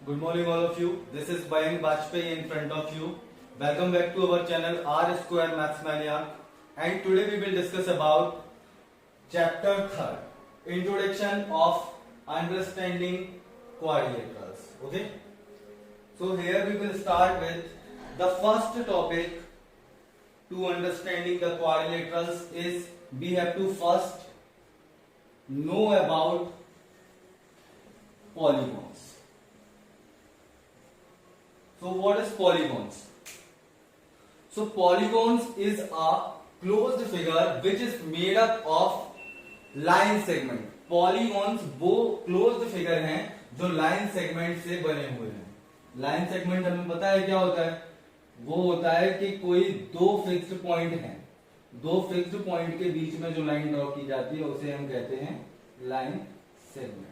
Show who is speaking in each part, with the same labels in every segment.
Speaker 1: Good morning all of you. This is Bayan Bajpayee in front of you. Welcome back to our channel R Square Maths Mania. And today we will discuss about chapter 3, Introduction of Understanding Quadrilaterals. Okay. So here we will start with the first topic to understanding the quadrilaterals is we have to first know about polygons. So what is polygons? So polygons is a closed figure which is made up of line segment. Polygons वो closed figure हैं जो line segment से बने हुए हैं. Line segment हमें पता है क्या होता है? वो होता है कि कोई दो फिक्स्ड पॉइंट हैं, दो फिक्स्ड पॉइंट के बीच में जो लाइन ड्रॉ की जाती है उसे हम कहते हैं लाइन सेगमेंट.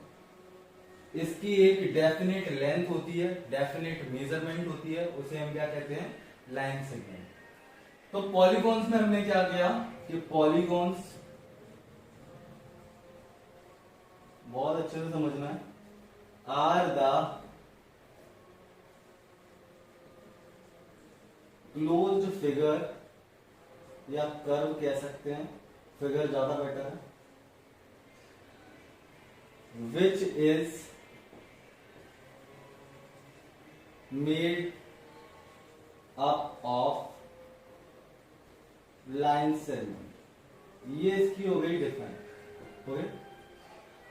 Speaker 1: इसकी एक डेफिनेट लेंथ होती है, डेफिनेट मेजरमेंट होती है, उसे हम क्या कहते हैं? Line segment. तो पॉलीगॉन्स में हमने क्या किया कि पॉलीगॉन्स बहुत अच्छे से समझना है, आर द क्लोज्ड फिगर या कर्व कह सकते हैं, फिगर ज्यादा बेटर है, which is made up of line segment. ये इसकी हो गई डिफरेंट. ओके,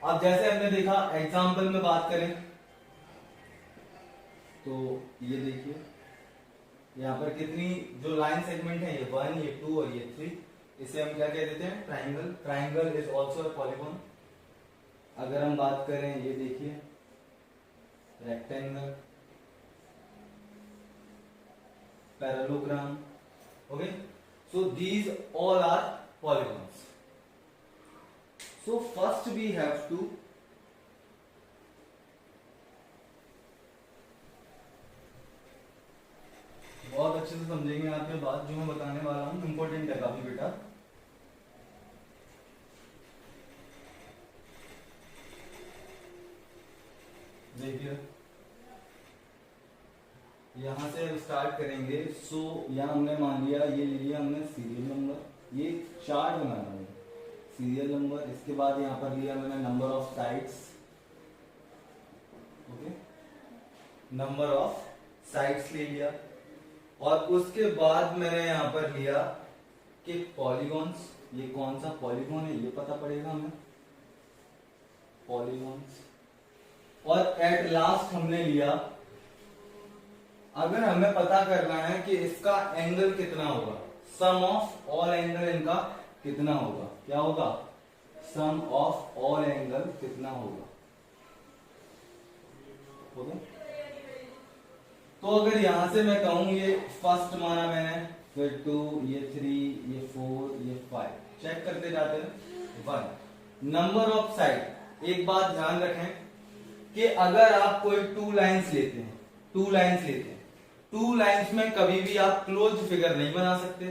Speaker 1: अब जैसे हमने देखा एग्जांपल में बात करें तो ये देखिए यहां पर कितनी जो लाइन सेगमेंट है, ये 1, ये 2 और ये 3. इसे हम क्या कह देते हैं? Triangle. Triangle is also a polygon. अगर हम बात करें ये देखिए rectangle, parallelogram. Okay, so these all are polygons. So first we have to बहुत अच्छे से समझेंगे आप ये बात जो मैं बताने वाला हूं, इंपॉर्टेंट है काफी बेटा. देखिए यहां से हम स्टार्ट करेंगे. सो यहां हमने मान लिया, ये ले लिया हमने सीरियल नंबर, ये चार्ट बना रहा है सीरियल नंबर. इसके बाद यहां पर लिया मैंने number of sides. Okay, number of sides ले लिया और उसके बाद मैंने यहां पर लिया कि पॉलीगॉन्स. ये कौन सा पॉलीगॉन है ये पता पड़ेगा हमें, पॉलीगॉन्स. और एट लास्ट हमने लिया, अगर हमें पता करना है कि इसका एंगल कितना होगा, सम ऑफ ऑल एंगल इनका कितना होगा, क्या होगा? सम ऑफ ऑल एंगल कितना होगा. ओके, तो अगर यहां से मैं कहूं ये फर्स्ट माना मैंने, फिर 2, ये 3, ये 4, ये 5, चेक करते जाते हैं. 1 नंबर ऑफ साइड. एक बात ध्यान रखें कि अगर आप कोई टू लाइंस लेते हैं, टू लाइंस में कभी भी आप क्लोज्ड फिगर नहीं बना सकते.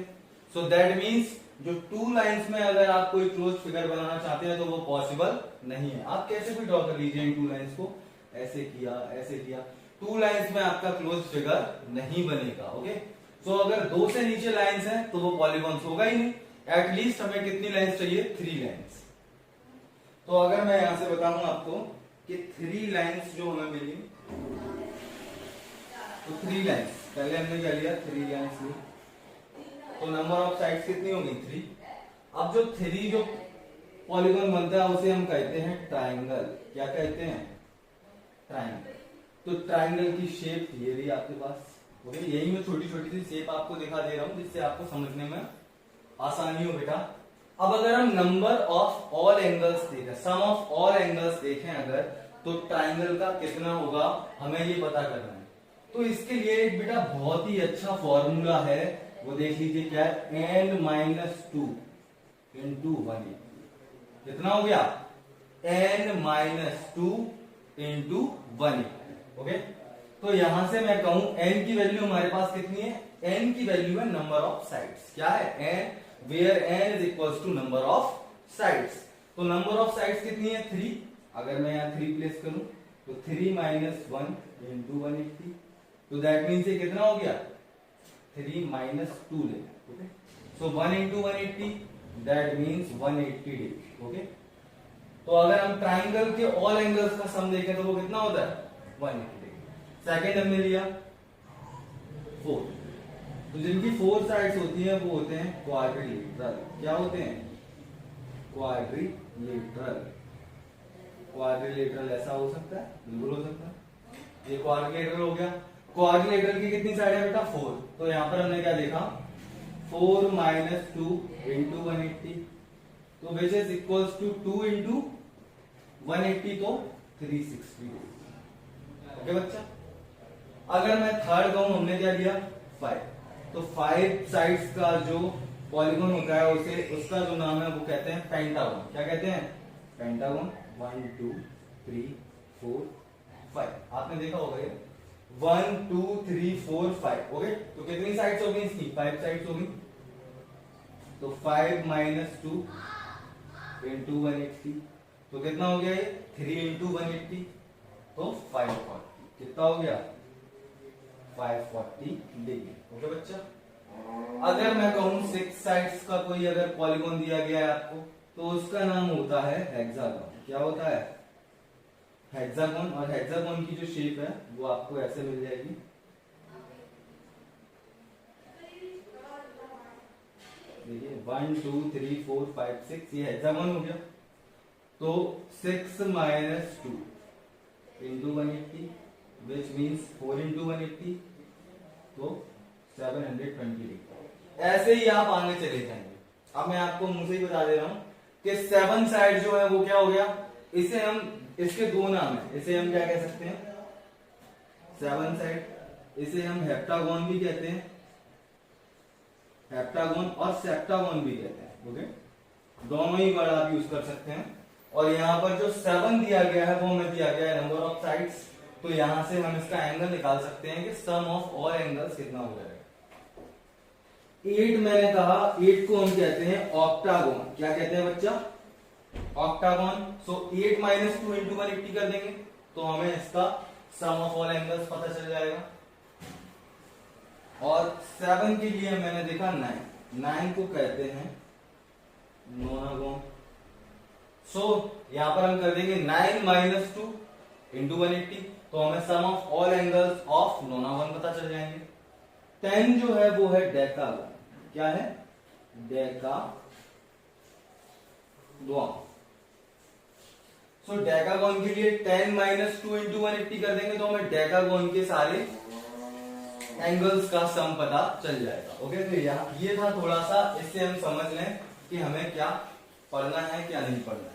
Speaker 1: सो दैट मींस जो टू लाइंस में अगर आप कोई क्लोज्ड फिगर बनाना चाहते हैं तो वो पॉसिबल नहीं है. आप कैसे भी ड्रॉ कर लीजिए इन टू लाइंस को, ऐसे किया ऐसे किया, टू लाइंस में आपका क्लोज्ड फिगर नहीं बनेगा. ओके, सो अगर 2 से नीचे लाइंस हैं तो वो पॉलीगॉन्स होगा ही नहीं. एटलीस्ट हमें कितनी लाइंस चाहिए? 3 लाइंस. तो अगर मैं यहां से बताऊं आपको कि 3 लाइंस जो हमें मिली, तो 3 लाइंस पहले हमने क्या लिया? 3 लाइंस ली. तो नंबर ऑफ साइड्स कितनी होगी? 3. अब जो 3 जो पॉलीगॉन बनता है उसे हम कहते हैं ट्राइंगल. क्या कहते हैं? ट्राइंगल. तो ट्राइंगल की शेप ये रही आपके पास. ओके, यही मैं छोटी छोटी सी शेप आपको दिखा दे रहा हूं जिससे आपको समझने में आसानी हो बेटा. अब अगर हम नंबर ऑफ ऑल एंगल्स देखें, सम ऑफ ऑल एंगल्स देखें अगर, तो ट्राइंगल का कितना होगा हमें ये पता करना है. तो इसके लिए एक बेटा बहुत ही अच्छा फॉर्मूला है, वो देख लीजिए क्या है. n-2 into 1. कितना हो गया? n-2 into 1. ओके, तो यहां से मैं कहूं n की वैल्यू हमारे पास कितनी है? n की वैल्यू है नंबर ऑफ साइड्स. क्या है? n, where n is equal to number of sides. तो नंबर ऑफ साइड्स कितनी है? 3. अगर मैं यहाँ 3 प्लेस करूं तो 3 माइनस 1 इंटू 180, तो दैट मीन्स ये कितना हो गया 3 माइनस 2 लेना। Okay, so 1 into 180 that means 180 degree. Okay, तो अगर हम ट्राइंगल के ऑल एंगल्स का सम देखें तो वो कितना होता है 180 डिग्री। सेकेंड हमने लिया 4, तो जिनकी 4 साइड्स होती हैं वो होते हैं क्वाड्रिलेटरल। क्या होते हैं क्वाड्रिलेटरल। क्वाड्रिलेटरल ऐसा हो सकता है, बिल्कुल हो सकता है। ये क्वाड्रिलेटरल हो गया। क्वाड्रिलेटरल की कितनी साइड है बेटा 4, तो यहां पर हमने क्या देखा 4 माइनस 2 इंटू 180, तो which is equals to 2 into 180, तो 360। ओके बच्चा, अगर मैं थर्ड कहूं हमने क्या लिया 5, तो 5 साइड्स का जो पॉलीगॉन होता है उसे उसका जो नाम है वो कहते हैं पेंटागन। क्या कहते हैं पेंटागन। 1 2 3 4 5, आपने देखा होगा ये 1 2 3 4 5। ओके, तो कितनी साइड्स होगी इसकी 5 साइड्स होगी, तो 5 माइनस 2 इंटू 180, तो कितना हो गया ये 3 इंटू 180, तो 540। कितना हो गया 540 डिग्री। ओके बच्चा, अगर मैं कहूं 6 साइड्स का कोई अगर पॉलीगॉन दिया गया है आपको, तो उसका नाम होता है हेक्सागोन। क्या होता है हेक्सागोन। और हेक्सागोन की जो शेप है वो आपको ऐसे मिल जाएगी। देखिए 1 2 3 4 5 6, ये हेक्सागोन हो गया। तो 6 minus 2 into 180 which means 4 into 180, तो 720 डिग्री। ऐसे ही आप आगे चले जाएंगे। अब मैं आपको मुंह से ही बता दे रहा हूं कि 7 साइड जो है वो क्या हो गया, इसे हम इसके दो नाम है, इसे हम क्या कह सकते हैं 7 साइड, इसे हम हेप्टागोन भी कहते हैं, हेप्टागोन और सेप्टागोन भी कहते हैं। ओके, दोनों ही वर्ड आप यूज कर सकते हैं। और यहाँ पर जो 7 दिया गया है वो हमें दिया गया है नंबर ऑफ साइड्स, तो यहां से हम इसका एंगल निकाल सकते हैं कि सम ऑफ ऑल एंगल्स कितना हो जाएगा। 8 मैंने कहा, 8 को हम कहते हैं ऑक्टागोन। क्या कहते हैं बच्चा ऑक्टागोन। सो 8 माइनस 2 इंटू 180 कर देंगे तो हमें इसका सम ऑफ ऑल एंगल्स पता चल जाएगा। और 7 के लिए मैंने देखा 9 को कहते हैं नोनागोन। सो यहां पर हम कर देंगे 9 माइनस 2 इंटू 180, तो हमें सम ऑफ ऑल एंगल्स ऑफ नोनागोन पता चल जाएंगे। 10 जो है वो है डेकागोन। क्या है डेकागोन। सो डेकागोन के लिए 10 माइनस 2 इंटू 180 कर देंगे तो हमें डेकागोन के सारे एंगल्स का सम पता चल जाएगा। ओके, तो ये था थोड़ा सा, इससे हम समझ लें कि हमें क्या पढ़ना है क्या नहीं पढ़ना है।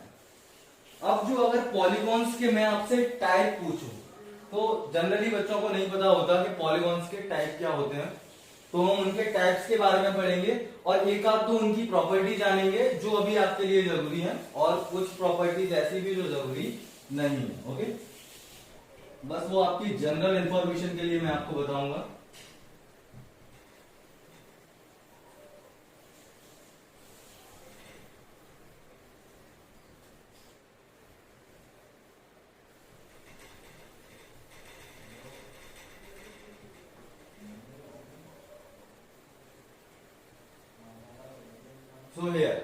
Speaker 1: अब जो अगर पॉलीगॉन्स के मैं आपसे टाइप पूछूं, तो जनरली बच्चों को नहीं पता होता कि पॉलीगॉन्स के टाइप क्या होते हैं, तो हम उनके टाइप्स के बारे में पढ़ेंगे और एक आध तो उनकी प्रॉपर्टी जानेंगे जो अभी आपके लिए जरूरी है, और कुछ प्रॉपर्टीज ऐसी भी जो जरूरी नहीं है। ओके, बस वो आपकी जनरल इंफॉर्मेशन के लिए मैं आपको बताऊंगा। सो हियर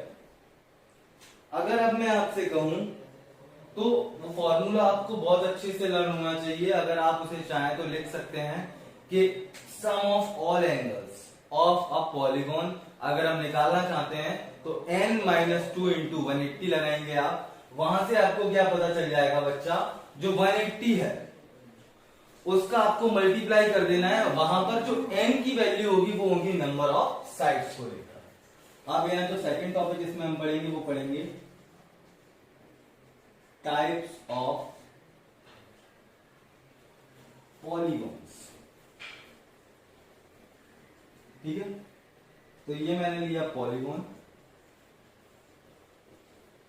Speaker 1: अगर अब मैं आपसे कहूं तो वो फॉर्मूला आपको बहुत अच्छे से लर्न होना चाहिए। अगर आप उसे चाहें तो लिख सकते हैं कि sum of all angles of a polygon अगर हम निकालना चाहते हैं तो n माइनस 2 इंटू 180 लगाएंगे आप। वहां से आपको क्या पता चल जाएगा बच्चा, जो 180 है उसका आपको मल्टीप्लाई कर देना है, वहां पर जो n की वैल्यू होगी वो होगी नंबर ऑफ साइड्स को लेकर। आप यहाँ जो सेकंड टॉपिक इसमें हम पढ़ेंगे वो पढ़ेंगे टाइप्स ऑफ पॉलीगॉन्स। ठीक है, तो ये मैंने लिया पॉलीगॉन।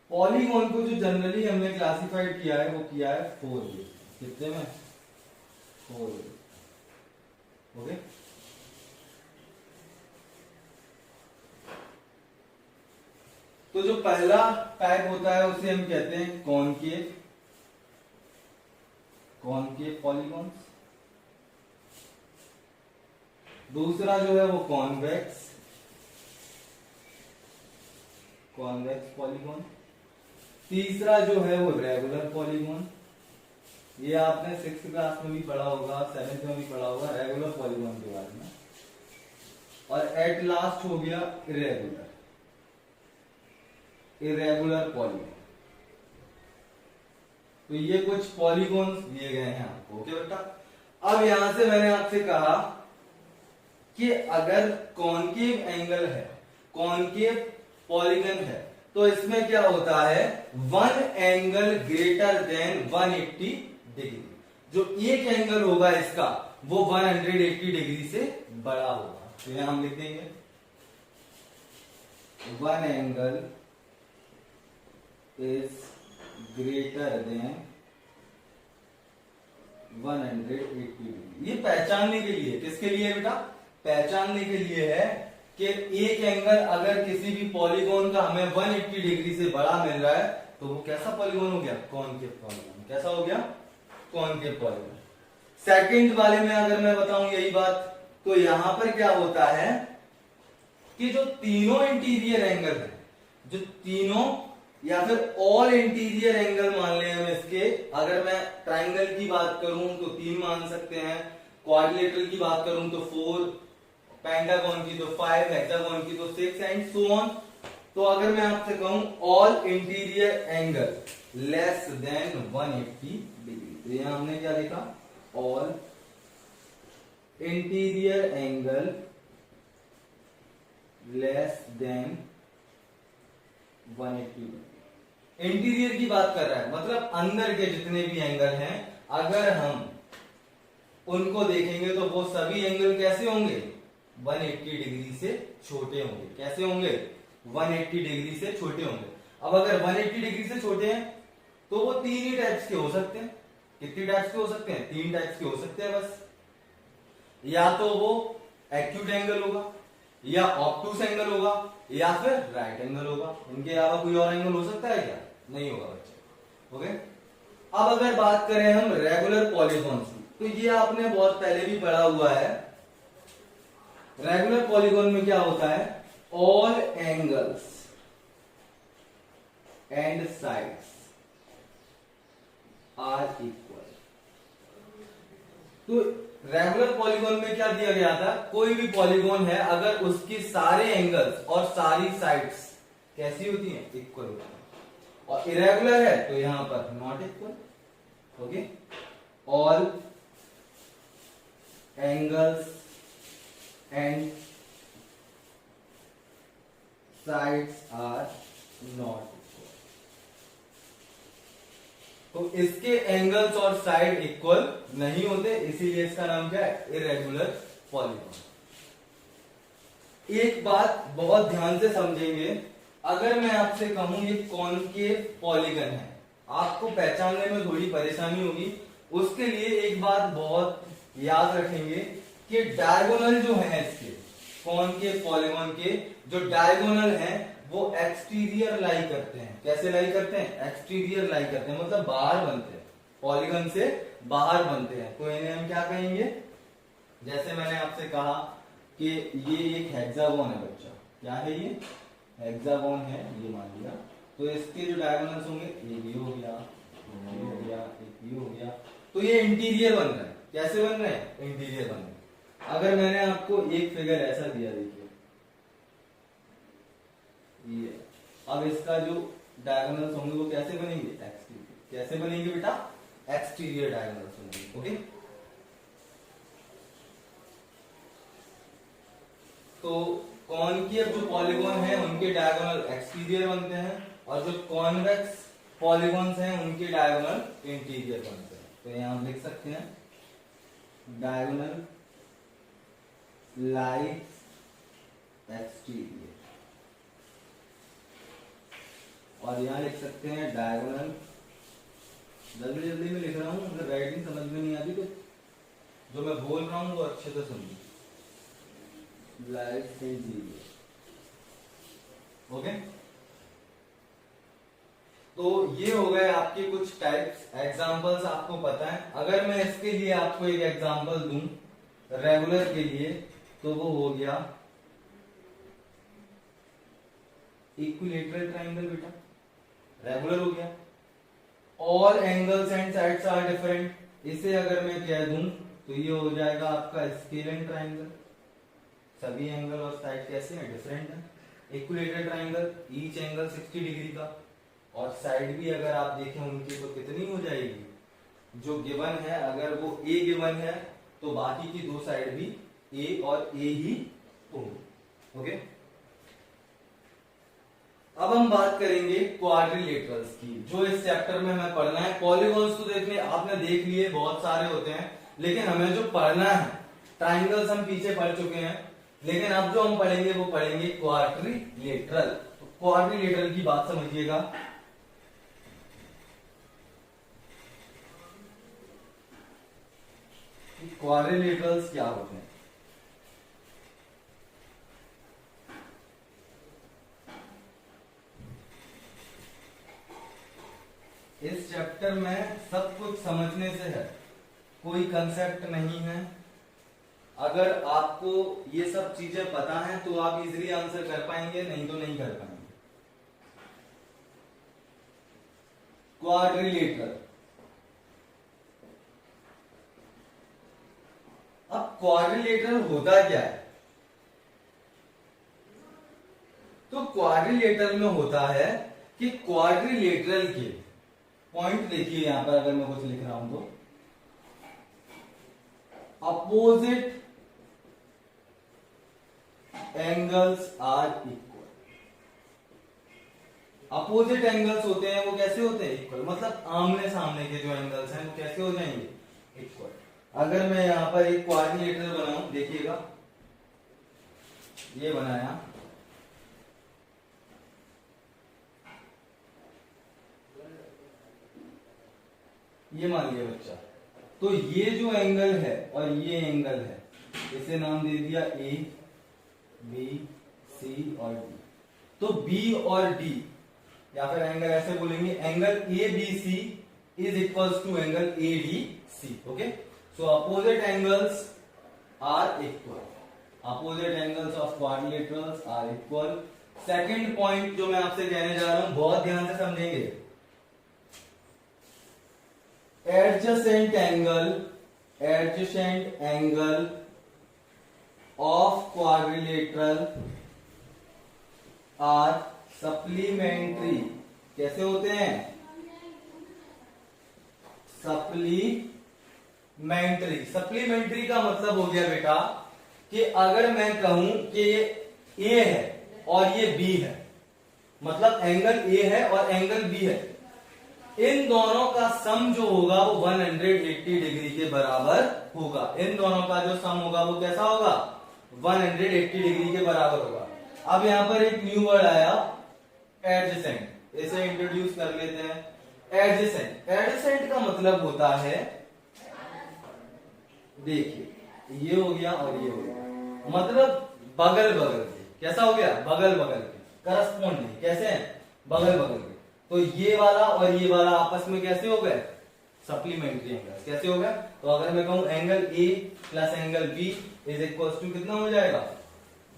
Speaker 1: पॉलीगॉन को जो जनरली हमने क्लासिफाइड किया है वो किया है 4 वे। कितने में 4 वे। ओके, तो जो पहला टाइप होता है उसे हम कहते हैं कॉनकेव। कॉनकेव पॉलीगॉन, दूसरा जो है वो कॉन्वेक्स पॉलीगॉन, तीसरा जो है वो रेगुलर पॉलीगॉन। ये आपने 6th क्लास में भी पढ़ा होगा, 7th में भी पढ़ा होगा रेगुलर पॉलीगॉन के बारे में। और एट लास्ट हो गया इरेगुलर पॉलीगॉन। तो ये कुछ पॉलीगॉन्स दिए गए हैं आपको। ओके बेटा, अब यहां से मैंने आपसे कहा कि अगर कॉनकेव एंगल है, कॉनकेव पॉलीगन है, तो इसमें क्या होता है, one angle greater than 180 degree. जो एक एंगल होगा इसका वो 180 डिग्री से बड़ा होगा। तो यहां हम लिख देंगे one angle is greater than 180 degree. ये पहचानने के लिए, किसके लिए बेटा, पहचानने के लिए है कि एक एंगल अगर किसी भी पॉलीगॉन का हमें 180 डिग्री से बड़ा मिल रहा है तो वो कैसा पॉलीगॉन हो गया, कॉनकेव पॉलीगॉन। कैसा हो गया, कॉनकेव पॉलीगॉन। सेकंड वाले में अगर मैं बताऊं यही बात, तो यहां पर क्या होता है कि जो तीनों इंटीरियर एंगल है, जो तीनों या फिर ऑल इंटीरियर एंगल मान लें हम इसके, अगर मैं ट्राइंगल की बात करूं तो 3 मान सकते हैं, क्वाड्रिलेटरल की बात करूं तो 4, पेंटागन की तो 5, हेक्सागन की तो 6 एंड सो ऑन। तो अगर मैं आपसे कहूं all interior angle less than 180 degree, तो यहां हमने क्या लिखा, all interior angle less than 180 degree. Interior की बात कर रहा है, मतलब अंदर के जितने भी एंगल हैं, अगर हम उनको देखेंगे तो वो सभी एंगल कैसे होंगे, 180 डिग्री से छोटे होंगे। कैसे होंगे, 180 डिग्री से छोटे होंगे। अब अगर 180 डिग्री से छोटे हैं तो वो 3 ही टाइप्स के हो सकते हैं। कितनी टाइप्स के हो सकते हैं, 3 टाइप्स के हो सकते हैं बस। या तो वो एक्यूट एंगल होगा, या ऑब्टूस एंगल होगा, या फिर राइट एंगल होगा। इनके अलावा कोई और एंगल हो सकता है क्या, नहीं होगा बच्चे। ओके, अब अगर बात करें हम रेगुलर पॉलीगॉन्स की, तो ये आपने बहुत पहले भी पढ़ा हुआ है। रेगुलर पॉलीगॉन में क्या होता है, all angles and sides are equal. तो रेगुलर पॉलीगॉन में क्या दिया गया था, कोई भी पॉलीगॉन है अगर उसकी सारे एंगल्स और सारी साइड्स कैसी होती हैं, इक्वल होती हैं। और इरेगुलर है तो यहां पर not equal. Okay, all angles and sides are not equal. तो इसके एंगल्स और साइड इक्वल नहीं होते, इसीलिए इसका नाम क्या है, इरेगुलर पॉलीगॉन। एक बात बहुत ध्यान से समझेंगे, अगर मैं आपसे कहूं ये कॉनकेव पॉलीगन है, आपको पहचानने में थोड़ी परेशानी होगी। उसके लिए एक बात बहुत याद रखेंगे कि डायगोनल जो है इसके कॉनकेव पॉलीगॉन के, जो डायगोनल है वो एक्सटीरियर लाई करते हैं। कैसे लाई करते हैं, एक्सटीरियर लाई करते हैं, मतलब बाहर बनते हैं, पॉलीगन से बाहर बनते हैं। तो इन्हें हम क्या कहेंगे, जैसे मैंने आपसे कहा कि ये एक हेक्सागोन है बच्चा, क्या है ये, हेक्सागोन है ये मान लिया। तो इसके जो डायगोनल्स होंगे, ये भी हो गया, ये हो गया, एक भी हो गया। तो ये इंटीरियर बन रहा है। कैसे बन रहे हैं, इंटीरियर बन रहे हैं। अगर मैंने आपको एक फिगर ऐसा दिया, देखिए ये, अब इसका जो डायगोनल्स होंगे वो कैसे बनेंगे, एक्सटीरियर। कैसे बनेंगे बेटा, एक्सटीरियर डायगोनल्स होंगे। ओके, तो कॉनकेव जो पॉलीगॉन है उनके डायगोनल एक्सटीरियर बनते हैं, और जो कॉन्वेक्स पॉलीगॉन्स हैं उनके डायगोनल इंटीरियर बनते हैं। तो यहां हम लिख सकते हैं डायगोनल लाइस एक्सटीरियर, और यहां लिख सकते हैं डायगोनल, जल्दी जल्दी में लिख रहा हूं, अगर राइटिंग समझ में नहीं आती तो जो मैं बोल रहा हूं वो अच्छे से समझिए, लाइस इंटीरियर। ओके, तो ये हो गए आपके कुछ टाइप्स, एग्जांपल्स आपको पता है। अगर मैं इसके लिए आपको एक एग्जांपल दूं रेगुलर के लिए, तो वो हो गया इक्विलैटरल ट्रायंगल बेटा, रेगुलर हो गया। All angles and sides are different, इसे अगर मैं कह दूं तो ये हो जाएगा आपका स्केलेन ट्रायंगल, सभी एंगल और साइड कैसे हैं, डिफरेंट है। Equilateral triangle, each angle 60 degree का, और साइड भी अगर आप देखें उनकी तो कितनी हो जाएगी, जो गिवन है अगर वो ए गिवन है तो बाकी की दो साइड भी ए और ए ही होंगी। ओके, अब हम बात करेंगे क्वाड्रिलेटरल्स की, जो इस चैप्टर में हमें पढ़ना है। पॉलीगॉन्स तो देखने आपने देख लिए, बहुत सारे होते हैं, लेकिन हमें जो पढ़ना है, ट्राइंगल्स हम पीछे पढ़ चुके हैं, लेकिन अब जो हम पढ़ेंगे वो पढ़ेंगे क्वाड्रिलेटरल। तो क्वाड्रिलेटरल की बात समझिएगा। क्वाड्रिलेटरल्स क्या होते हैं? इस चैप्टर में सब कुछ समझने से है, कोई कंसेप्ट नहीं है। अगर आपको ये सब चीजें पता हैं तो आप इजीली आंसर कर पाएंगे, नहीं तो नहीं कर पाएंगे। क्वाड्रिलेटरल, अब क्वाड्रिलेटरल होता क्या है? तो क्वाड्रिलेटरल में होता है कि क्वाड्रिलेटरल के पॉइंट देखिए, यहां पर अगर मैं कुछ लिख रहा हूं तो opposite angles are equal. Opposite angles होते हैं वो कैसे होते हैं, इक्वल, मतलब आमने सामने के जो एंगल्स हैं वो कैसे हो जाएंगे, इक्वल। अगर मैं यहां पर एक क्वाड्रिलेटरल बनाऊं, देखिएगा ये बनाया, ये मान लिया बच्चा, तो ये जो एंगल है और ये एंगल है, इसे नाम दे दिया ए, बी, सी और डी। तो बी और डी, या फिर एंगल ऐसे बोलेंगे, angle A B C is equals to angle A D C. Okay, so opposite angles are equal, opposite angles of quadrilaterals are equal. Second point जो मैं आपसे कहने जा रहा हूं, बहुत ध्यान से समझेंगे, adjacent angle of quadrilateral are supplementary। कैसे होते हैं, सप्लीमेंट्री। सप्लीमेंट्री का मतलब हो गया बेटा कि अगर मैं कहूं कि ये ए है और ये बी है, मतलब एंगल ए है और एंगल बी है, इन दोनों का सम जो होगा वो 180 डिग्री के बराबर होगा। इन दोनों का जो सम होगा वो कैसा होगा, 180 डिग्री के बराबर होगा। अब यहां पर एक न्यू वर्ड आया, एडजेसेंट, इसे इंट्रोड्यूस कर लेते हैं। एडजेसेंट, एडजेसेंट का मतलब होता है, देखिए ये हो गया और ये हो गया, मतलब बगल बगल के। कैसा हो गया, बगल बगल के, करस्पॉन्डिंग, कैसे हैं, बगल बगल के। तो ये वाला और ये वाला आपस में कैसे हो गए, सप्लीमेंट्री एंगल। कैसे हो गया, तो अगर मैं कहूं angle A plus angle B is equal to कितना हो जाएगा,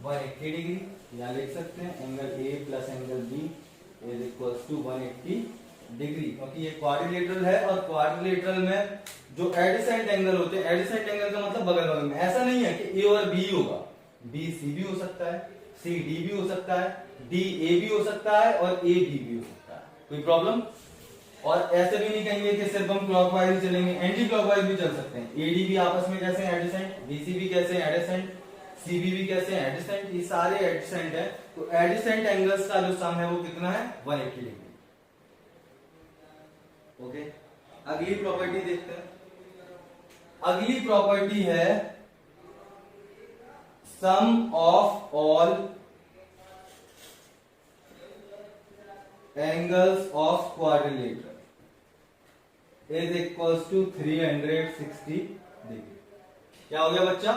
Speaker 1: 180 डिग्री। यहां लिख सकते हैं angle A plus angle B is equal to 180 degree, क्योंकि ये क्वाड्रिलेटरल है और क्वाड्रिलेटरल में जो एडजेसेंट एंगल होते हैं, एडजेसेंट एंगल का मतलब बगल बगल में। ऐसा नहीं है कि ए और बी होगा, बी सी भी हो सकता है, सी डी भी हो सकता है, डी ए भी हो सकता है और ए बी भी हो सकता है, कोई प्रॉब्लम। और ऐसे भी नहीं कहेंगे कि सिर्फ हम क्लॉकवाइज चलेंगे, एंटी क्लॉकवाइज भी चल सकते हैं। एडी भी आपस में कैसे हैं, एडजेसेंट, बीसी भी कैसे हैं, एडजेसेंट, सीबी भी कैसे हैं, एडजेसेंट, ये सारे एडजेसेंट है। तो एडजेसेंट एंगल्स का जो सम है वो कितना है, 180 डिग्री। ओके, अगली प्रॉपर्टी देखते हैं। अगली प्रॉपर्टी है sum of all angles of quadrilateral is equals to 360 degree. क्या हो गया बच्चा,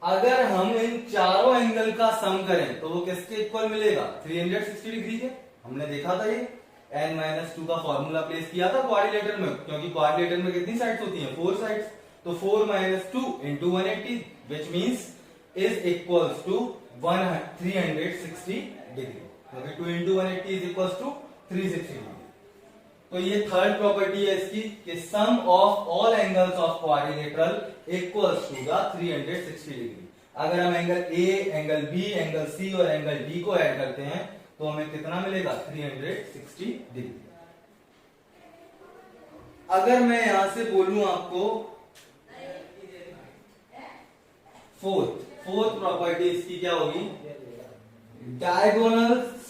Speaker 1: अगर हम इन चारों एंगल का सम करें तो वो किसके इक्वल मिलेगा, 360 डिग्री के। हमने देखा था ये n-2 का फॉर्मूला प्लेस किया था क्वाड्रिलेटर में, क्योंकि क्वाड्रिलेटर में कितनी साइड्स होती हैं? 4 साइड्स। तो 4 - 2 × 180 which means is equals to 360 degree, क्योंकि 2 × 180 is equals to 360 डिग्री। तो ये थर्ड प्रॉपर्टी है इसकी कि sum of all angles of quadrilateral equals to the 360 degree. अगर हम angle A, angle B, angle C और एंगल डी को ऐड करते हैं तो हमें कितना मिलेगा? 360 डिग्री। अगर मैं यहां से बोलूं आपको फोर्थ प्रॉपर्टी इसकी क्या होगी? डायगोनल्स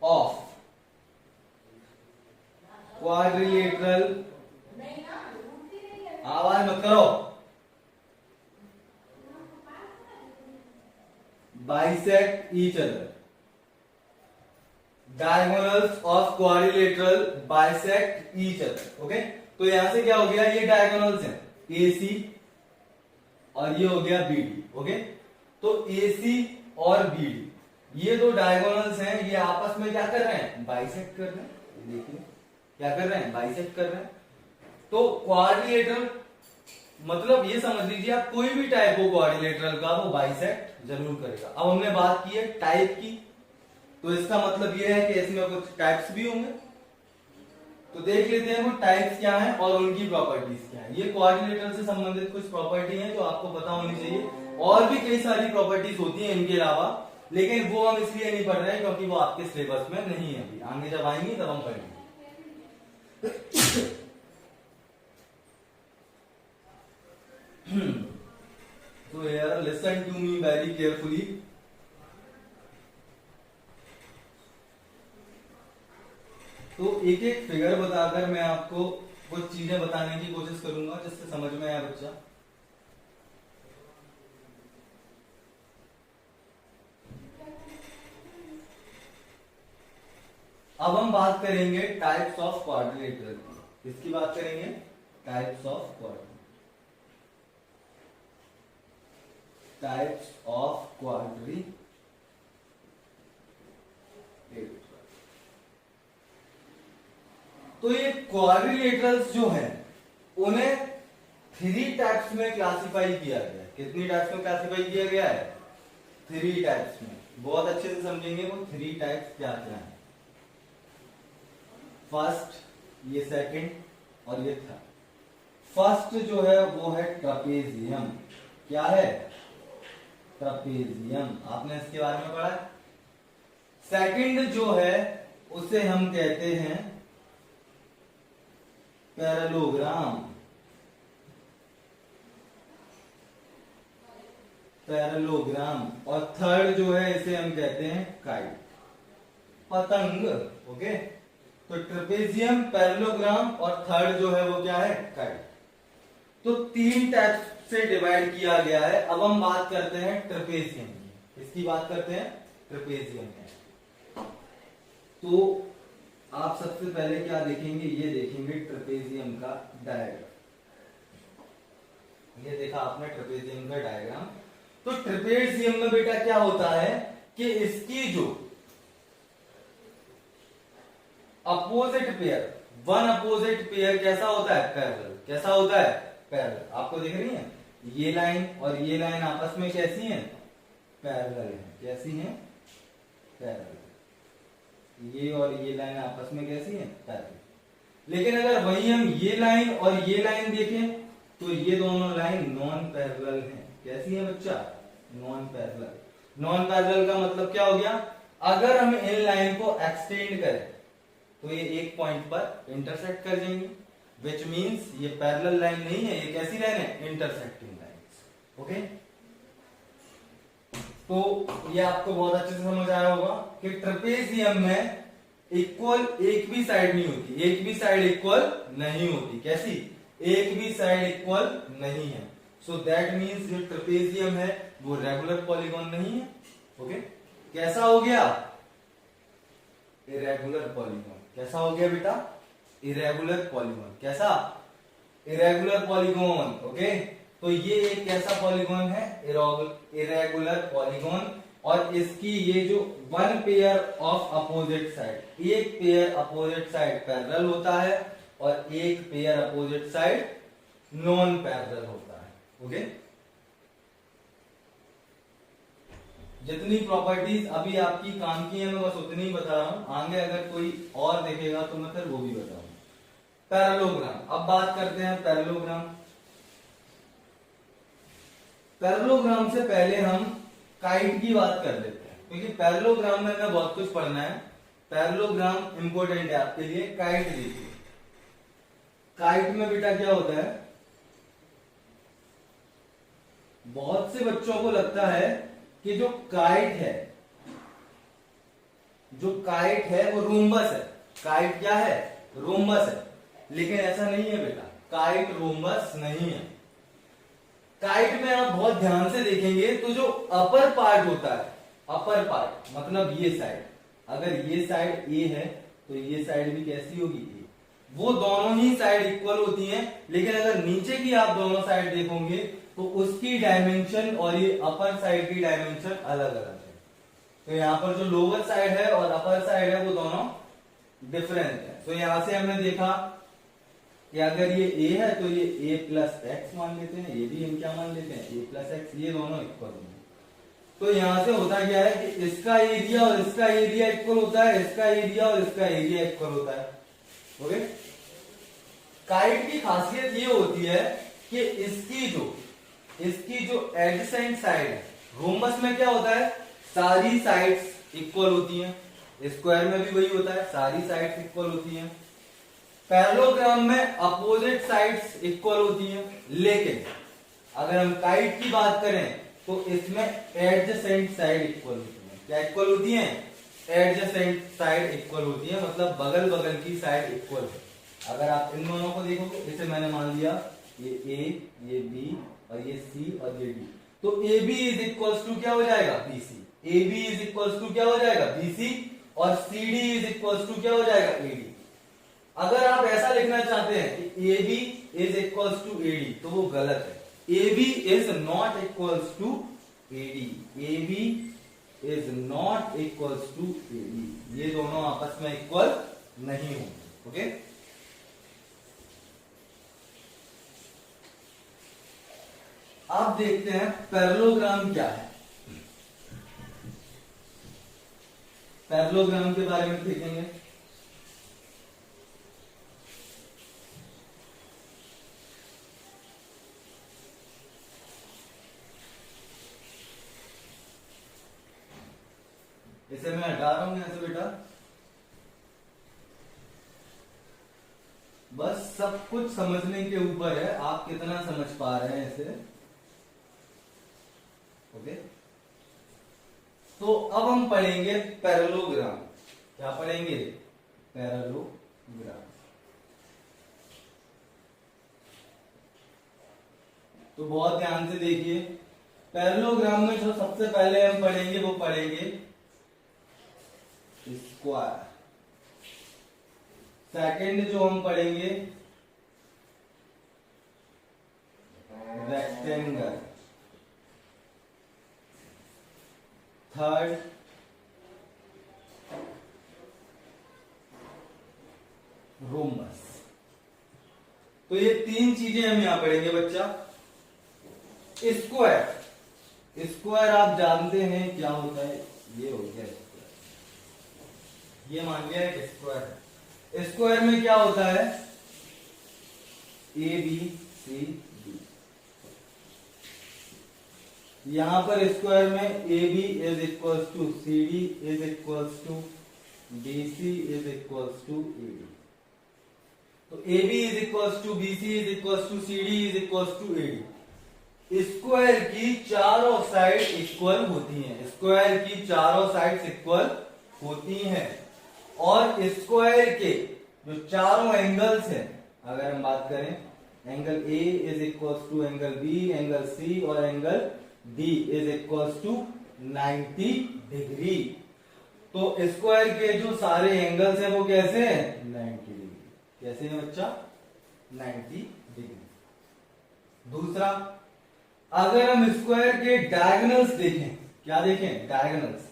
Speaker 1: ऑफ क्वाड्रिलेटरल, आवाज मत करो, bisect each other. Diagonals of quadrilateral bisect each other. Okay, तो यहां से क्या हो गया? ये डायगोनल्स हैं AC और ये हो गया BD। ओके, तो AC और BD ये दो डायगोनल्स हैं, ये आपस में क्या कर रहे हैं? बाइसेक्ट कर रहे हैं। देखिए क्या कर रहे हैं? बाइसेक्ट कर रहे हैं। तो क्वाड्रिलेटरल मतलब ये समझ लीजिए आप, कोई भी टाइप हो क्वाड्रिलेटरल का वो बाइसेक्ट जरूर करेगा। अब हमने बात की है टाइप की, तो इसका मतलब ये है कि इसमें कुछ टाइप्स भी होंगे। तो देख लेते हैं वो टाइप्स क्या हैं और उनकी प्रॉपर्टीज क्या है। ये क्वाड्रिलेटरल से संबंधित कुछ प्रॉपर्टी हैं जो आपको पता होनी चाहिए। और भी कई सारी प्रॉपर्टीज होती हैं इनके अलावा, लेकिन वो हम इसलिए नहीं पढ़ रहे हैं क्योंकि वो आपके सिलेबस में नहीं है। अभी आगे जब आएंगी तब हम पढ़ेंगे। So here listen to me very carefully. तो एक एक फिगर बताकर मैं आपको कुछ चीजें बताने की कोशिश करूंगा जिससे समझ में आया बच्चा। अब हम बात करेंगे टाइप्स ऑफ क्वाड्रिलेटरल की। किसकी बात करेंगे? Types of quadrilateral. Types of quadrilateral. तो ये क्वाड्रिलेटरल्स जो हैं उन्हें 3 टाइप्स में क्लासिफाई किया गया है। कितनी टाइप्स में क्लासिफाई किया गया है? 3 टाइप्स में। बहुत अच्छे से समझेंगे वो 3 टाइप्स क्या क्या है। फर्स्ट, ये सेकंड और ये थर्ड। फर्स्ट जो है वो है ट्रपेजियम। क्या है? ट्रपेजियम। आपने इसके बारे में पढ़ा है। सेकंड जो है उसे हम कहते हैं पैरेललोग्राम। पैरेललोग्राम। और थर्ड जो है इसे हम कहते हैं काइट, पतंग। ओके, तो ट्रपेजियम, पैरेललोग्राम और थर्ड जो है वो क्या है? काइट। तो 3 टाइप से डिवाइड किया गया है। अब हम बात करते हैं ट्रपेजियम की। इसकी बात करते हैं ट्रपेजियम की। तो आप सबसे पहले क्या देखेंगे? ये देखेंगे ट्रपेजियम का डायग्राम। ये देखा आपने ट्रपेजियम का डायग्राम। तो ट्रपेजियम में बेटा क्या होता है कि इसकी जो opposite pair, one opposite pair कैसा होता है? पैरेलल। कैसा होता है? पैरेलल। आपको दिख रही है ये लाइन और ये लाइन आपस में कैसी हैं? पैरेलल हैं। कैसी हैं? पैरेलल। ये और ये लाइन आपस में कैसी हैं? पैरेलल। लेकिन अगर वही हम ये लाइन और ये लाइन देखें तो ये दोनों लाइन नॉन पैरेलल हैं। कैसी है बच्चा? Non parallel. नॉन पैरेलल का मतलब क्या हो गया? अगर हम इन लाइन को एक्सटेंड करें तो ये एक पॉइंट पर इंटरसेक्ट कर जाएंगे, विच मीन्स ये पैरेलल लाइन नहीं है, ये कैसी लाइन है? Intersecting line. ओके, तो ये आपको बहुत अच्छे से समझ आया होगा कि ट्रपेजियम में इक्वल एक भी साइड नहीं होती। एक भी साइड इक्वल नहीं होती। कैसी? एक भी साइड इक्वल नहीं है। सो दैट मीन्स जो ट्रपेजियम है वो रेगुलर पॉलीगॉन नहीं है। ओके, कैसा हो गया? Irregular polygon. कैसा हो गया बेटा? Irregular polygon. कैसा? Irregular polygon. ओके, तो ये एक कैसा पॉलीगॉन है? Irregular polygon. और इसकी ये जो one pair of opposite side, एक पेयर अपोजिट साइड पैरेलल होता है और एक pair opposite side non parallel होता है। ओके, जितनी प्रॉपर्टीज अभी आपकी काम की है मैं बस उतनी ही बता रहा हूं, आगे अगर कोई और देखेगा तो मैं फिर वो भी बताऊंगा। पैरेललोग्राम, अब बात करते हैं पैरेललोग्राम। पैरेललोग्राम से पहले हम काइट की बात कर लेते हैं, क्योंकि पैरेललोग्राम में हमें बहुत कुछ पढ़ना है। पैरेललोग्राम इंपॉर्टेंट है आपके लिए। काइट देखिए, काइट में बेटा क्या होता है, बहुत से बच्चों को लगता है कि जो काइट है, जो काइट है वो रोम्बस है। काइट क्या है, रोम्बस है, लेकिन ऐसा नहीं है बेटा, काइट रोम्बस नहीं है। काइट में आप बहुत ध्यान से देखेंगे तो जो अपर पार्ट होता है, अपर पार्ट मतलब ये साइड, अगर ये साइड ए है तो ये साइड भी कैसी होगी, ए। वो दोनों ही साइड इक्वल होती हैं, लेकिन अगर नीचे की आप दोनों साइड देखोगे तो उसकी डायमेंशन और ये अपर साइड की डायमेंशन अलग अलग है। तो यहाँ पर जो लोअर साइड है और अपर साइड है वो दोनों डिफरेंट है। तो यहां से हमने देखा कि अगर ये a है तो ये a प्लस एक्स मान लेते हैं, ये भी हम क्या मान लेते हैं, a प्लस एक्स, ये दोनों इक्वल होंगे। तो यहां से होता क्या है कि इसका एरिया और इसका एरिया इक्वल होता है, इसका एरिया और इसका एरिया इक्वल होता है। ओके, काइट की खासियत ये होती है कि इसकी जो एडजेसेंट साइड है, रोम्बस में क्या होता है, सारी साइड्स इक्वल होती हैं, स्क्वायर में भी वही होता है, सारी साइड्स इक्वल होती हैं। पैरेललोग्राम में अपोजिट साइड्स इक्वल होती हैं, लेकिन अगर हम काइट की बात करें तो इसमें एडजेसेंट साइड इक्वल होती है। क्या इक्वल होती हैं, एडजेसेंट साइड इक्वल होती है, मतलब बगल बगल की साइड इक्वल है। अगर आप इन दोनों को देखोगे, इसे मैंने मान लिया ये ए, ये बी और ये सी और ये डी, तो A B is equal to क्या हो जाएगा, B C. A B is equal to क्या हो जाएगा, बी सी, और C D is equal to क्या हो जाएगा, ए डी। अगर आप ऐसा लिखना चाहते हैं कि A B is equal to A D, तो वो गलत है। A B is not equal to A D, A B is not equal to A D, ये दोनों आपस में इक्वल नहीं होंगे। ओके, आप देखते हैं पैरेललोग्राम क्या है। पैरेललोग्राम के बारे में देखेंगे। इसे मैं हटा रहा हूं यहां से बेटा, बस सब कुछ समझने के ऊपर है, आप कितना समझ पा रहे हैं इसे। ओके, तो अब हम पढ़ेंगे पैरेललोग्राम। क्या पढ़ेंगे, पैरेललोग्राम। तो बहुत ध्यान से देखिए, पैरेललोग्राम में जो सबसे पहले हम पढ़ेंगे वो पढ़ेंगे स्क्वायर। सेकंड जो हम पढ़ेंगे रेक्टेंगल। Third rhombus. तो ये तीन चीजें हम यहां पढ़ेंगे बच्चा। स्क्वायर, स्क्वायर आप जानते हैं क्या होता है, ये हो गया स्क्वायर, ये मान लिया एक स्क्वायर है। स्क्वायर में क्या होता है, ए बी सी डी। यहां पर स्क्वायर में A B is equal to C D is equal to B C is equal to A D. तो A B is equal to B C is equal to C D is equal to A D. Square की चारों side equal होती हैं, square की चारों sides equal होती हैं, और स्क्वायर के जो चारों एंगल्स हैं, अगर हम बात करें angle A is equal to angle B, angle C और angle D is equal to 90 degree. तो स्क्वायर के जो सारे एंगल्स हैं वो कैसे हैं, 90 डिग्री। कैसे हैं बच्चा, 90 डिग्री। दूसरा, अगर हम स्क्वायर के डायगोनल्स देखें, क्या देखें, डायगोनल्स।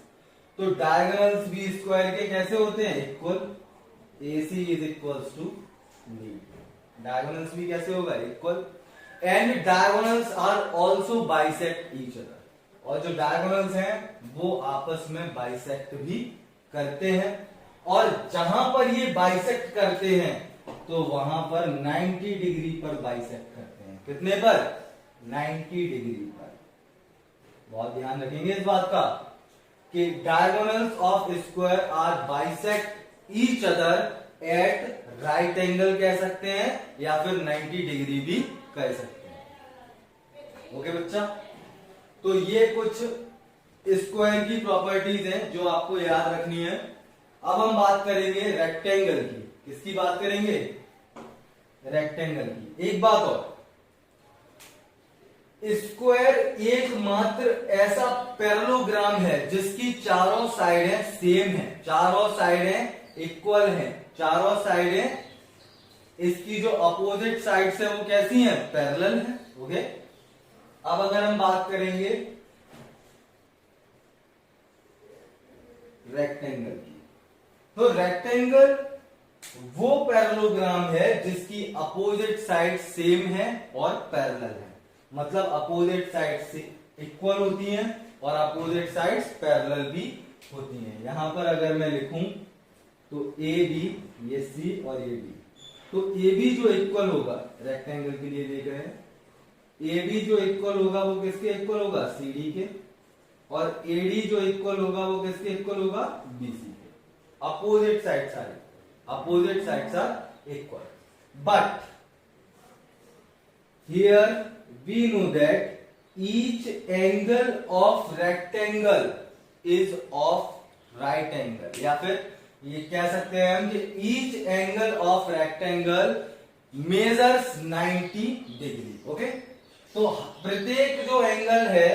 Speaker 1: तो डायगोनल्स बी स्क्वायर के कैसे होते हैं, equal. AC is equals to B. Diagonals भी कैसे होगा, equal. And diagonals are also bisect each other. और जो डायगोनल्स हैं वो आपस में बाइसेक्ट भी करते हैं। और जहां पर ये बाइसेक्ट करते हैं तो वहां पर 90 डिग्री पर बाइसेक्ट करते हैं। कितने पर, 90 डिग्री पर। बहुत ध्यान रखेंगे इस बात का कि diagonals of square are bisect each other at right angle कह सकते हैं या फिर 90 डिग्री भी कह सकते हैं। ओके बच्चा, तो ये कुछ स्क्वायर की प्रॉपर्टीज हैं जो आपको याद रखनी है। अब हम बात करेंगे रेक्टेंगल की। किसकी बात करेंगे, रेक्टेंगल की। एक बात और, स्क्वायर एकमात्र ऐसा पैरेललोग्राम है जिसकी चारों साइडें सेम है, चारों साइडें इक्वल हैं, चारों साइडें इसकी जो अपोजिट साइड्स है वो कैसी हैं, पैरेलल है। ओके, अब अगर हम बात करेंगे रेक्टेंगल की, तो रेक्टेंगल वो पैरेललोग्राम है जिसकी अपोजिट साइड सेम है और पैरेलल है। मतलब अपोजिट साइड से इक्वल होती हैं और अपोजिट साइड्स पैरेलल भी होती हैं। यहां पर अगर मैं लिखूं तो ए बी, ये सी और ये डी, तो ए बी जो इक्वल होगा, रेक्टेंगल के लिए देख रहे हैं, ए बी जो इक्वल होगा वो किसके इक्वल होगा, सी डी के। और ए डी जो इक्वल होगा वो किसके इक्वल होगा, बी सी के। Opposite sides are equal, but here we know that each angle of rectangle is of right angle, या फिर ये कह सकते हैं हम कि each angle of rectangle measures 90 degree. Okay, तो प्रत्येक जो एंगल है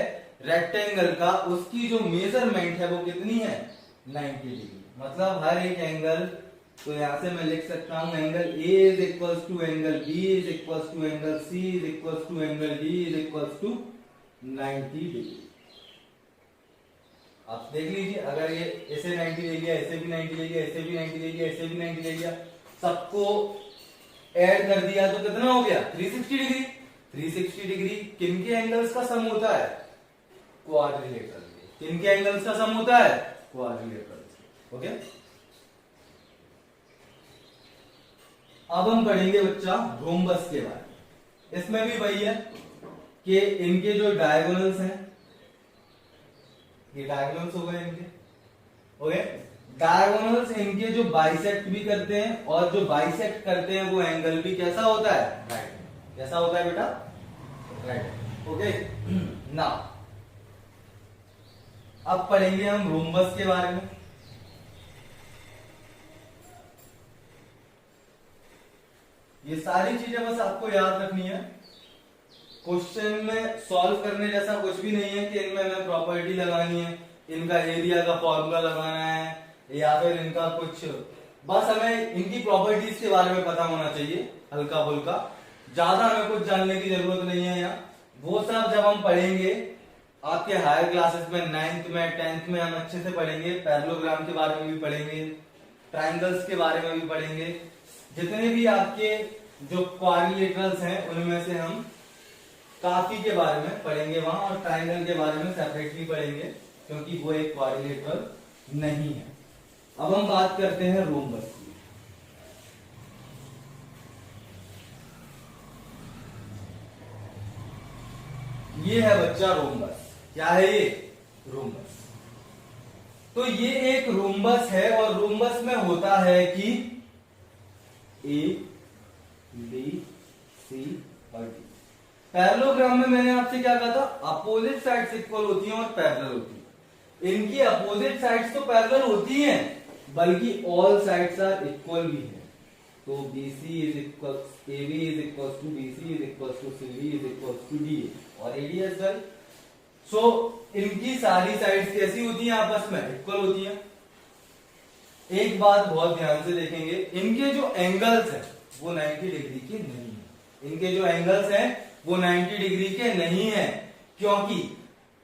Speaker 1: रेक्टेंगल का उसकी जो मेजरमेंट है वो कितनी है, 90 डिग्री। मतलब हर एक एंगल, तो यहां से मैं लिख सकता हूं angle A is equals to angle B is equals to angle C is equals to angle D is equals to 90 degree. आप देख लीजिए, अगर ये ऐसे 90 ले लिया, ऐसे भी 90 ले लिया, ऐसे भी 90 ले लिया, ऐसे भी 90 ले लिया, सबको ऐड कर दिया तो कितना हो गया, 360 डिग्री। 360 डिग्री किनके एंगल्स का सम होता है, क्वाड्रिलेटरल। किनके एंगल्स का सम होता है, क्वाड्रिलेटरल। ओके, अब हम पढ़ेंगे बच्चा रोम्बस के बारे में। इसमें भी वही है कि इनके जो डायगोनल्स हैं, ये डायगोनल्स हो गए इनके। ओके, डायगोनल्स इनके जो बाइसेक्ट भी करते हैं और जो बाइसेक्ट करते हैं वो एंगल भी कैसा होता है, राइट। कैसा होता है बेटा, राइट। ओके, नाउ अब पढ़ेंगे हम रोम्बस के बारे में। ये सारी चीजें बस आपको याद रखनी है। क्वेश्चन में सॉल्व करने जैसा कुछ भी नहीं है कि इनमें हमें प्रॉपर्टी लगानी है, इनका एरिया का फॉर्मूला लगाना है या फिर इनका कुछ, बस हमें इनकी प्रॉपर्टीज के बारे में पता होना चाहिए हल्का फुल्का। ज्यादा हमें कुछ जानने की जरूरत नहीं है यहाँ। वो सब जब हम पढ़ेंगे आपके हायर क्लासेस में, 9th में 10th में, हम अच्छे से पढ़ेंगे। पैरेललोग्राम के बारे में भी पढ़ेंगे, ट्राइंगल्स के बारे में भी पढ़ेंगे। जितने भी आपके जो क्वाड्रिलेटरल्स हैं उनमें से हम काफी के बारे में पढ़ेंगे वहां, और ट्राइंगल के बारे में सेपरेटली पढ़ेंगे क्योंकि वो एक क्वाड्रिलेटरल नहीं है। अब हम बात करते हैं रोम्बस की। ये है बच्चा रोम्बस। क्या है ये, रोम्बस। तो ये एक रोम्बस है और रोम्बस में होता है कि ए बी सी और डी। पैरेललोग्राम में मैंने आपसे क्या कहा था, अपोजिट साइड्स इक्वल होती हैं और पैरेलल होती हैं। इनकी अपोजिट साइड्स तो पैरेलल होती हैं बल्कि ऑल साइड्स आर इक्वल भी है। तो BC is equal, AB is equal to BC is equal to CD is equal to DA और AD एज वेल। सो इनकी सारी साइड्स कैसी होती हैं, आपस में इक्वल होती हैं। एक बात बहुत ध्यान से देखेंगे, इनके जो एंगल्स हैं वो 90 डिग्री के नहीं है। इनके जो एंगल्स हैं वो 90 डिग्री के नहीं है, क्योंकि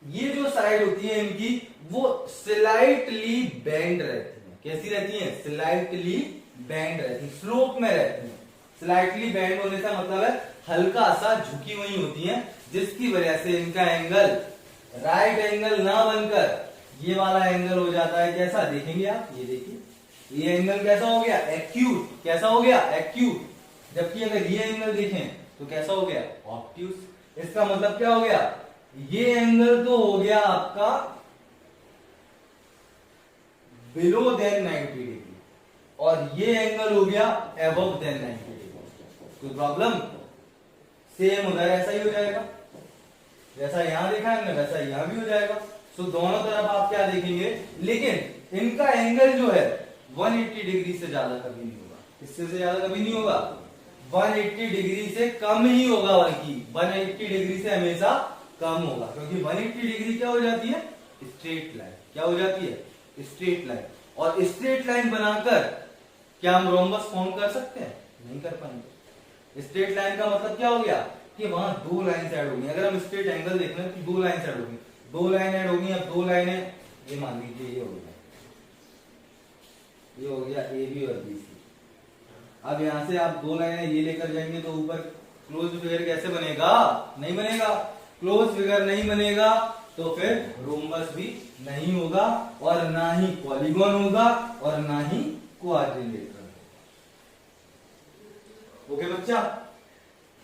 Speaker 1: ये जो साइड होती है इनकी वो स्लाइटली बेंड रहती है। कैसी रहती है? स्लाइटली बेंड रहती है, स्लोप में रहती है। स्लाइटली बेंड होने का मतलब है हल्का सा झुकी हुई होती है, जिसकी वजह से इनका एंगल राइट एंगल ना बनकर ये वाला एंगल हो जाता है। कैसा देखेंगे आप? ये देखिए, ये एंगल कैसा हो गया? एक्यूट। कैसा हो गया? एक्यूट। जबकि अगर ये एंगल देखें तो कैसा हो गया? ऑब्ट्यूस। इसका मतलब क्या हो गया? ये एंगल तो हो गया आपका बिलो देन 90 डिग्री और ये एंगल हो गया अबव देन 90 डिग्री। कोई प्रॉब्लम? सेम उधर ऐसा ही हो जाएगा, जैसा यहां देखा है वैसा यहां भी हो जाएगा। सो दोनों तरफ आप क्या देखेंगे, लेकिन इनका एंगल जो है 180 डिग्री से ज्यादा कभी नहीं होगा। इससे ज्यादा कभी नहीं होगा, 180 डिग्री से कम ही होगा, बल्कि 180 डिग्री से हमेशा कम होगा, क्योंकि 180 डिग्री क्या हो जाती है? Straight line. क्या हो जाती है? Straight line. और स्ट्रेट लाइन बनाकर क्या हम रोम्बस फॉर्म कर सकते हैं? नहीं कर पाएंगे। स्ट्रेट लाइन का मतलब क्या हो गया कि वहां दो लाइन ऐड होगी। अगर हम स्ट्रेट एंगल देख रहे हैं तो दो लाइन ऐड होगी, दो लाइन ऐड होगी। अब दो लाइनें, ये मान लीजिए ये हो गया, ये हो गया ए बी और बी सी। अब यहां से आप दो लाइनें ये लेकर जाएंगे तो ऊपर क्लोज फिगर कैसे बनेगा? नहीं बनेगा। क्लोज फिगर नहीं बनेगा तो फिर रोम्बस भी नहीं होगा और ना ही पॉलीगॉन होगा और ना ही क्वाड्रिलेटरल। ओके बच्चा,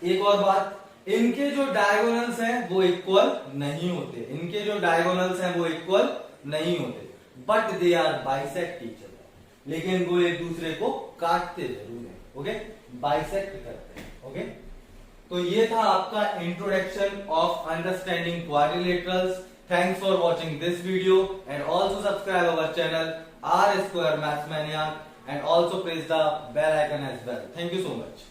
Speaker 1: एक और बात, इनके जो डायगोनल्स हैं वो इक्वल नहीं होते। इनके जो डायगोनल्स हैं वो इक्वल नहीं होते, but they are bisect each other. लेकिन वो एक दूसरे को काटते जरूर हैं। ओके, बाइसेक्ट करते हैं। ओके, तो ये था आपका introduction of understanding quadrilaterals. Thanks for watching this video and also subscribe our channel R Square Maths Maniac and also press the bell icon as well. Thank you so much.